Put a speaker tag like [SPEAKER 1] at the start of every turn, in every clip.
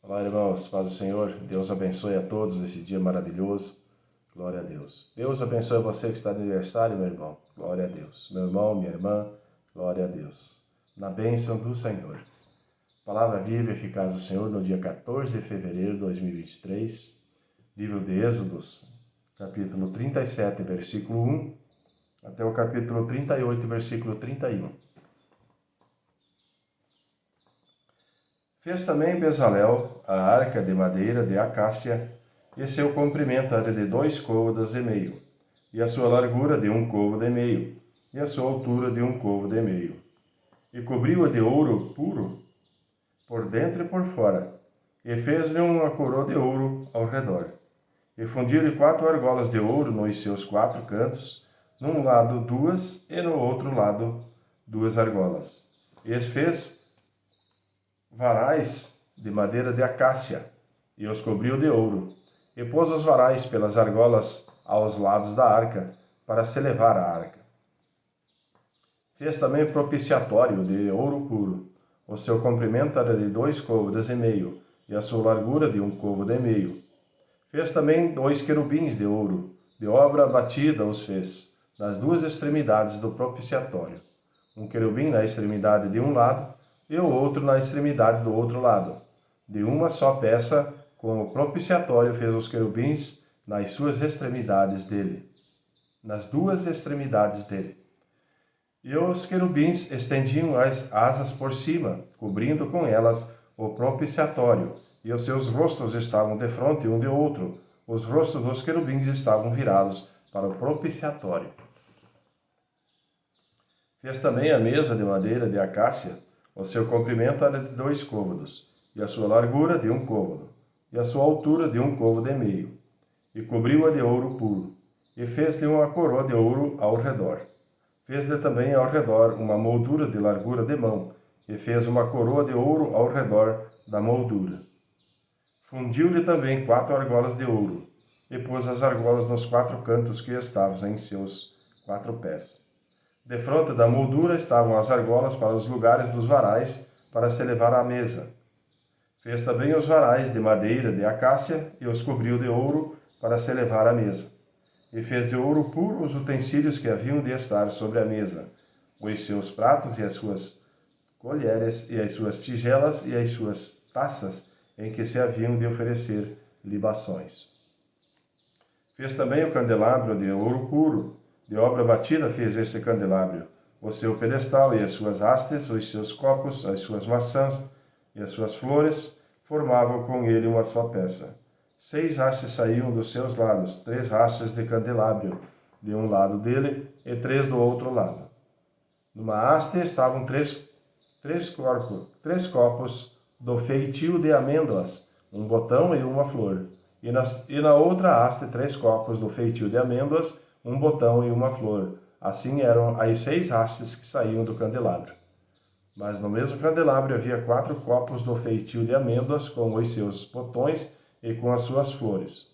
[SPEAKER 1] Olá, irmãos, paz do Senhor. Deus abençoe a todos nesse dia maravilhoso. Glória a Deus. Deus abençoe você que está de aniversário, meu irmão. Glória a Deus. Meu irmão, minha irmã, glória a Deus. Na bênção do Senhor. Palavra viva e eficaz do Senhor no dia 14 de fevereiro de 2023. Livro de Êxodos, capítulo 37, versículo 1, até o capítulo 38, versículo 31. Fez também Bezalel a arca de madeira de acácia, e seu comprimento era de 2 côvados e meio, e a sua largura de 1 côvado e meio, e a sua altura de 1 côvado e meio. E cobriu-a de ouro puro, por dentro e por fora, e fez-lhe uma coroa de ouro ao redor. E fundiu-lhe 4 argolas de ouro nos seus 4 cantos, num lado 2 e no outro lado 2 argolas. E fez varais de madeira de acácia, e os cobriu de ouro, e pôs os varais pelas argolas aos lados da arca, para se levar a arca. Fez também propiciatório de ouro puro. O seu comprimento era de 2 côvados e meio, e a sua largura de 1 côvado e meio. Fez também 2 querubins de ouro, de obra batida os fez, nas 2 extremidades do propiciatório. Um querubim na extremidade de um lado, e o outro na extremidade do outro lado. De uma só peça, com o propiciatório fez os querubins nas suas extremidades dele. Nas 2 extremidades dele. E os querubins estendiam as asas por cima, cobrindo com elas o propiciatório, e os seus rostos estavam defronte um de outro. Os rostos dos querubins estavam virados para o propiciatório. Fez também a mesa de madeira de acácia. O seu comprimento era de 2 côvados, e a sua largura de 1 côvado, e a sua altura de 1 côvado e meio. E cobriu-a de ouro puro, e fez-lhe uma coroa de ouro ao redor. Fez-lhe também ao redor uma moldura de largura de mão, e fez uma coroa de ouro ao redor da moldura. Fundiu-lhe também 4 argolas de ouro, e pôs as argolas nos 4 cantos que estavam em seus 4 pés. Defronte da moldura estavam as argolas para os lugares dos varais, para se levar à mesa. Fez também os varais de madeira de acácia, e os cobriu de ouro, para se levar à mesa. E fez de ouro puro os utensílios que haviam de estar sobre a mesa, os seus pratos e as suas colheres, e as suas tigelas e as suas taças, em que se haviam de oferecer libações. Fez também o candelabro de ouro puro. De obra batida fez esse candelabro, o seu pedestal e as suas hastes, os seus copos, as suas maçãs e as suas flores, formavam com ele uma só peça. 6 hastes saíam dos seus lados, 3 hastes de candelabro de um lado dele e 3 do outro lado. Numa haste estavam três copos do feitio de amêndoas, um botão e uma flor. E na outra haste 3 copos do feitio de amêndoas, um botão e uma flor. Assim eram as 6 hastes que saíam do candelabro. Mas no mesmo candelabro havia 4 copos do feitio de amêndoas, com os seus botões e com as suas flores.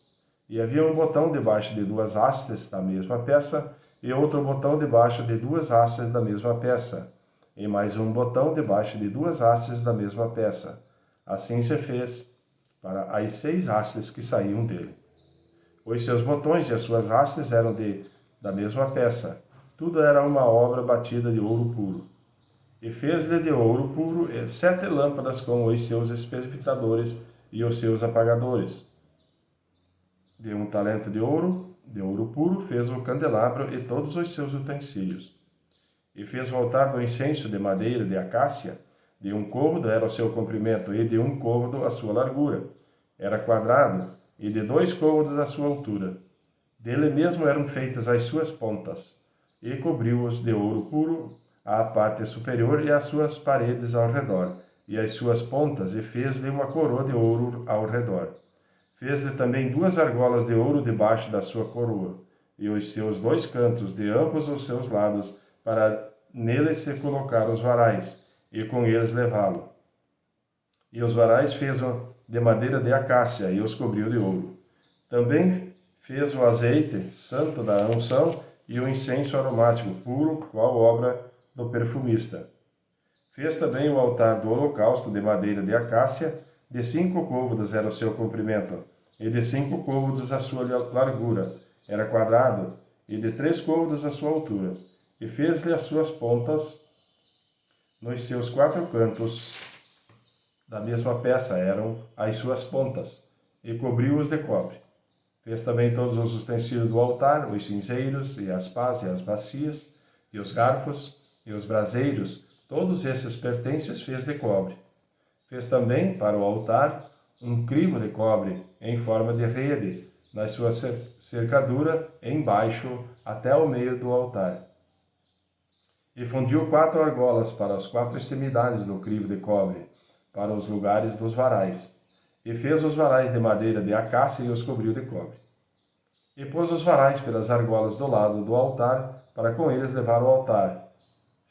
[SPEAKER 1] E havia um botão debaixo de 2 hastes da mesma peça, e outro botão debaixo de 2 hastes da mesma peça, e mais um botão debaixo de 2 hastes da mesma peça. Assim se fez para as 6 hastes que saíam dele. Os seus botões e as suas hastes eram da mesma peça. Tudo era uma obra batida de ouro puro. E fez-lhe de ouro puro 7 lâmpadas com os seus espevitadores e os seus apagadores. De 1 talento de ouro puro, fez o candelabro e todos os seus utensílios. E fez o altar do incenso de madeira de acácia. De 1 côvado era o seu comprimento, e de 1 côvado a sua largura. Era quadrado, e de 2 côvados a sua altura. Dele mesmo eram feitas as suas pontas, e cobriu-os de ouro puro à parte superior e as suas paredes ao redor, e as suas pontas, e fez-lhe uma coroa de ouro ao redor. Fez-lhe também 2 argolas de ouro debaixo da sua coroa, e os seus 2 cantos de ambos os seus lados, para neles se colocar os varais, e com eles levá-lo. E os varais fez de madeira de acácia, e os cobriu de ouro. Também fez o azeite santo da unção e o incenso aromático puro, qual obra do perfumista. Fez também o altar do holocausto de madeira de acácia, De 5 côvados era o seu comprimento, e de 5 côvados a sua largura. Era quadrado, e de 3 côvados a sua altura. E fez-lhe as suas pontas nos seus 4 cantos. Da mesma peça eram as suas pontas, e cobriu-os de cobre. Fez também todos os utensílios do altar, os cinzeiros, e as pás, e as bacias, e os garfos, e os braseiros. Todos esses pertences fez de cobre. Fez também, para o altar, um crivo de cobre, em forma de rede, na sua cercadura, embaixo, até o meio do altar. E fundiu 4 argolas para as 4 extremidades do crivo de cobre, para os lugares dos varais. E fez os varais de madeira de acácia e os cobriu de cobre. E pôs os varais pelas argolas do lado do altar, para com eles levar o altar,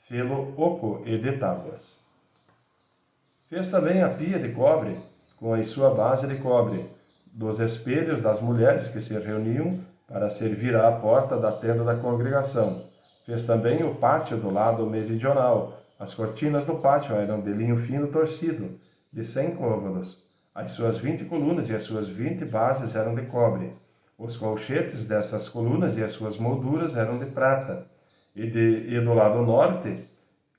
[SPEAKER 1] fê-lo oco e de tábuas. Fez também a pia de cobre, com a sua base de cobre, dos espelhos das mulheres que se reuniam para servir à porta da tenda da congregação. Fez também o pátio do lado meridional. As cortinas do pátio eram de linho fino torcido, de 100 côvados. As suas 20 colunas e as suas 20 bases eram de cobre. Os colchetes dessas colunas e as suas molduras eram de prata. E do lado norte,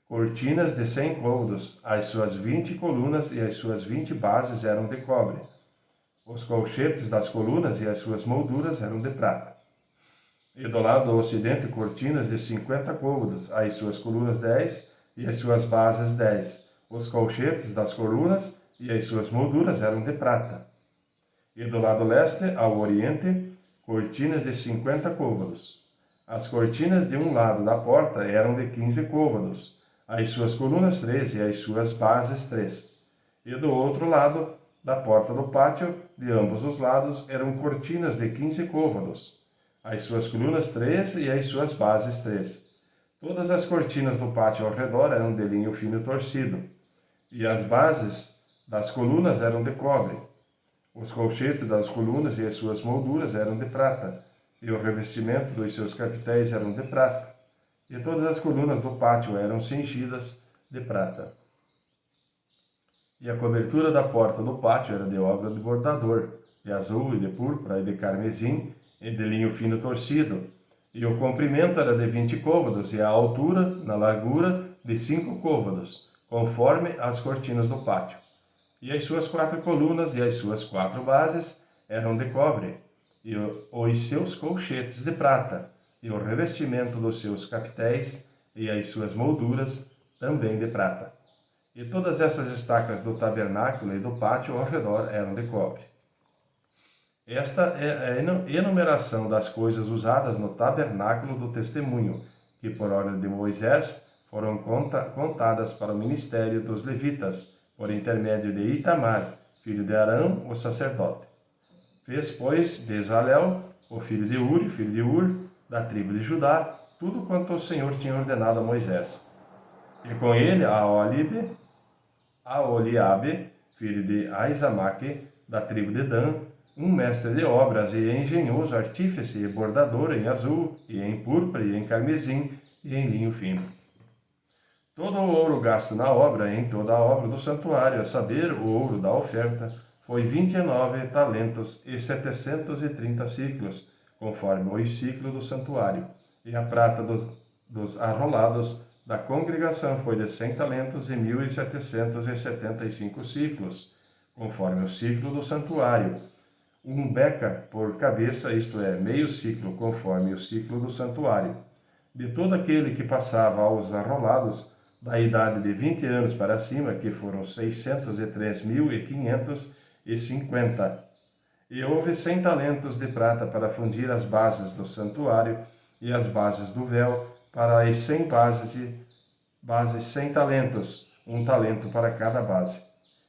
[SPEAKER 1] cortinas de 100 côvados. As suas 20 colunas e as suas 20 bases eram de cobre. Os colchetes das colunas e as suas molduras eram de prata. E do lado ocidente, cortinas de 50 côvados. As suas colunas 10 e as suas bases 10. Os colchetes das colunas e as suas molduras eram de prata. E do lado leste, ao oriente, cortinas de 50 côvados. As cortinas de um lado da porta eram de 15 côvados, as suas colunas 3 e as suas bases 3. E do outro lado da porta do pátio, de ambos os lados, eram cortinas de 15 côvados, as suas colunas 3 e as suas bases 3. Todas as cortinas do pátio ao redor eram de linho fino torcido, e as bases das colunas eram de cobre. Os colchetes das colunas e as suas molduras eram de prata, e o revestimento dos seus capitéis eram de prata, e todas as colunas do pátio eram cingidas de prata. E a cobertura da porta do pátio era de obra de bordador, de azul e de púrpura e de carmesim, e de linho fino torcido, e o comprimento era de 20 côvados, e a altura, na largura, de 5 côvados, conforme as cortinas do pátio. E as suas 4 colunas e as suas 4 bases eram de cobre, e os seus colchetes de prata, e o revestimento dos seus capitéis e as suas molduras também de prata. E todas essas estacas do tabernáculo e do pátio ao redor eram de cobre. Esta é a enumeração das coisas usadas no tabernáculo do testemunho, que por ordem de Moisés foram contadas para o ministério dos levitas, por intermédio de Itamar, filho de Arão, o sacerdote. Fez, pois, Bezalel, o filho de Uri, filho de Ur, da tribo de Judá, tudo quanto o Senhor tinha ordenado a Moisés. E com ele a Oliabe, filho de Aizamaque, da tribo de Dan, um mestre de obras e engenhoso artífice e bordador em azul, e em púrpura, e em carmesim, e em linho fino. Todo o ouro gasto na obra, em toda a obra do santuário, a saber, o ouro da oferta, foi 29 talentos e 730 ciclos, conforme o ciclo do santuário. E a prata dos arrolados da congregação foi de 100 talentos e 1.775 ciclos, conforme o ciclo do santuário. Um beca por cabeça, isto é, meio ciclo, conforme o ciclo do santuário. De todo aquele que passava aos arrolados, da idade de 20 anos para cima, que foram 603.550. E houve 100 talentos de prata para fundir as bases do santuário e as bases do véu, para as 100 bases 100 talentos, um talento para cada base.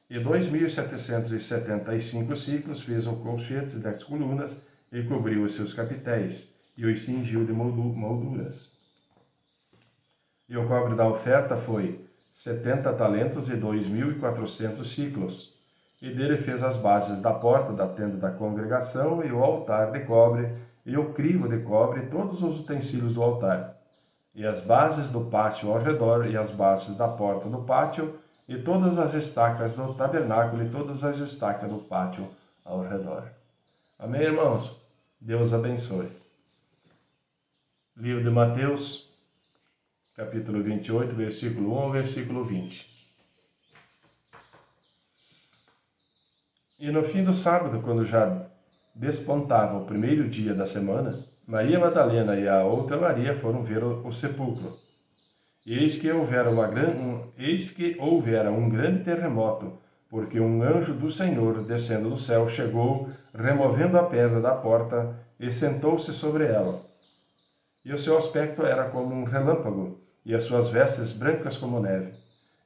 [SPEAKER 1] E 2.775 ciclos fez o colchete das colunas e cobriu os seus capitéis, e os cingiu de molduras. E o cobre da oferta foi 70 talentos e 2.400 ciclos. E dele fez as bases da porta da tenda da congregação, e o altar de cobre, e o crivo de cobre, e todos os utensílios do altar. E as bases do pátio ao redor, e as bases da porta do pátio, e todas as estacas do tabernáculo e todas as estacas do pátio ao redor. Amém, irmãos? Deus abençoe. Livro de Mateus, capítulo 28, versículo 1 ao versículo 20. E no fim do sábado, quando já despontava o primeiro dia da semana, Maria Madalena e a outra Maria foram ver o sepulcro. E eis que houvera um grande terremoto, porque um anjo do Senhor, descendo do céu, chegou, removendo a pedra da porta, e sentou-se sobre ela. E o seu aspecto era como um relâmpago, e as suas vestes brancas como neve.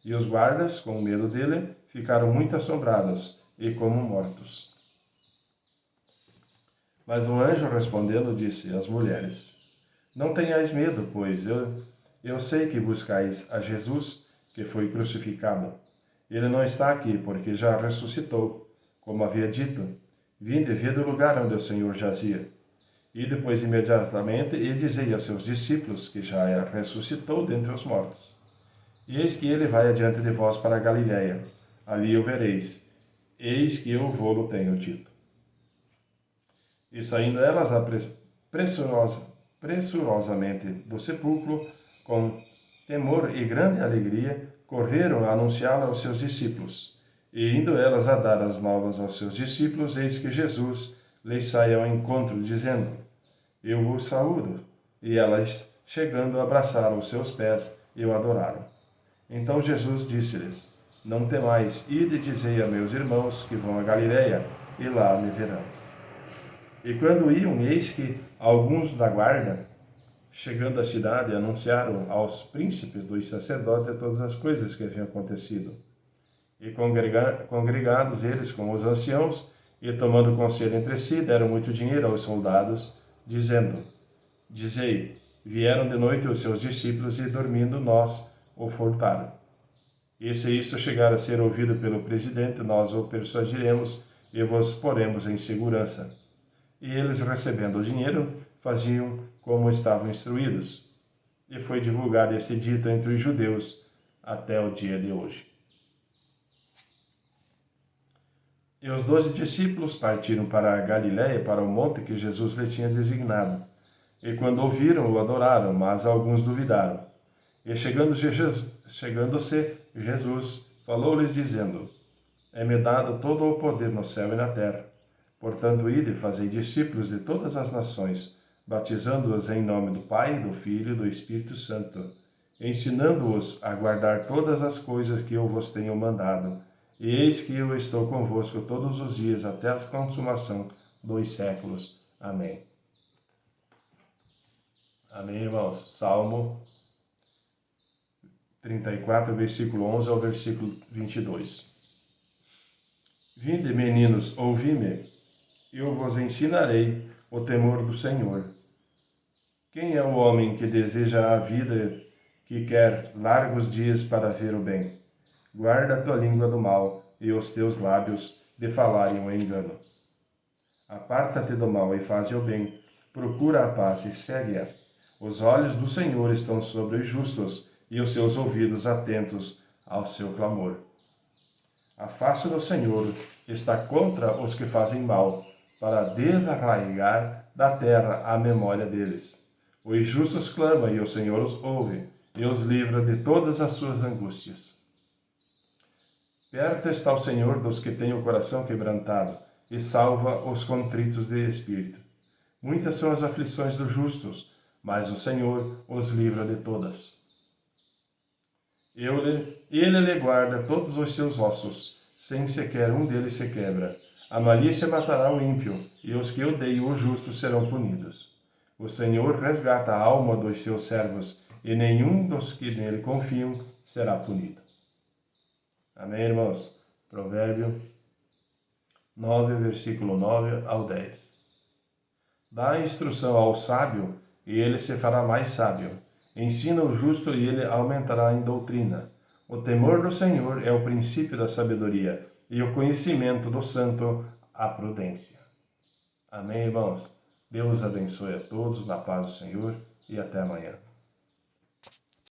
[SPEAKER 1] E os guardas, com medo dele, ficaram muito assombrados, e como mortos. Mas o anjo, respondendo, disse às mulheres: Não tenhais medo, pois eu sei que buscais a Jesus, que foi crucificado. Ele não está aqui, porque já ressuscitou, como havia dito. Vinde e vede o lugar onde o Senhor jazia. E depois, imediatamente, ele dizia a seus discípulos que já ressuscitou dentre os mortos. E eis que ele vai adiante de vós para a Galiléia. Ali o vereis. Eis que eu vou-lo tenho dito. E saindo elas pressurosamente do sepulcro, com temor e grande alegria, correram a anunciá-la aos seus discípulos. E indo elas a dar as novas aos seus discípulos, eis que Jesus lhes sai ao encontro, dizendo: Eu vos saúdo. E elas, chegando, abraçaram os seus pés e o adoraram. Então Jesus disse-lhes: Não temais, ide e dizei a meus irmãos que vão a Galiléia, e lá me verão. E quando iam, eis que alguns da guarda, chegando à cidade, anunciaram aos príncipes dos sacerdotes todas as coisas que haviam acontecido. E congregados eles com os anciãos, e tomando conselho entre si, deram muito dinheiro aos soldados, dizendo: Dizei, vieram de noite os seus discípulos, e dormindo nós o furtaram. E se isso chegar a ser ouvido pelo presidente, nós o persuadiremos e vos poremos em segurança. E eles, recebendo o dinheiro, faziam como estavam instruídos. E foi divulgado esse dito entre os judeus até o dia de hoje. E os 12 discípulos partiram para a Galiléia, para o monte que Jesus lhe tinha designado. E quando ouviram, o adoraram, mas alguns duvidaram. E chegando-se Jesus, falou-lhes dizendo: É-me dado todo o poder no céu e na terra. Portanto, ide e fazei discípulos de todas as nações, batizando-os em nome do Pai, do Filho e do Espírito Santo, ensinando-os a guardar todas as coisas que eu vos tenho mandado. E eis que eu estou convosco todos os dias, até a consumação dos séculos. Amém. Amém, irmãos. Salmo 34, versículo 11 ao versículo 22. Vinde, meninos, ouvi-me. Eu vos ensinarei o temor do Senhor. Quem é o homem que deseja a vida, que quer largos dias para ver o bem? Guarda a tua língua do mal e os teus lábios de falarem o engano. Aparta-te do mal e faze o bem. Procura a paz e segue-a. Os olhos do Senhor estão sobre os justos e os seus ouvidos atentos ao seu clamor. A face do Senhor está contra os que fazem mal, para desarraigar da terra a memória deles. Os justos clamam e o Senhor os ouve, e os livra de todas as suas angústias. Perto está o Senhor dos que têm o coração quebrantado, e salva os contritos de espírito. Muitas são as aflições dos justos, mas o Senhor os livra de todas. Ele lhe guarda todos os seus ossos, sem sequer um deles se quebra. A malícia matará o ímpio, e os que odeiam o justo serão punidos. O Senhor resgata a alma dos seus servos, e nenhum dos que nele confiam será punido. Amém, irmãos? Provérbio 9, versículo 9 ao 10. Dá instrução ao sábio, e ele se fará mais sábio. Ensina o justo, e ele aumentará em doutrina. O temor do Senhor é o princípio da sabedoria, e o conhecimento do santo, a prudência. Amém, irmãos? Deus abençoe a todos, na paz do Senhor, e até amanhã.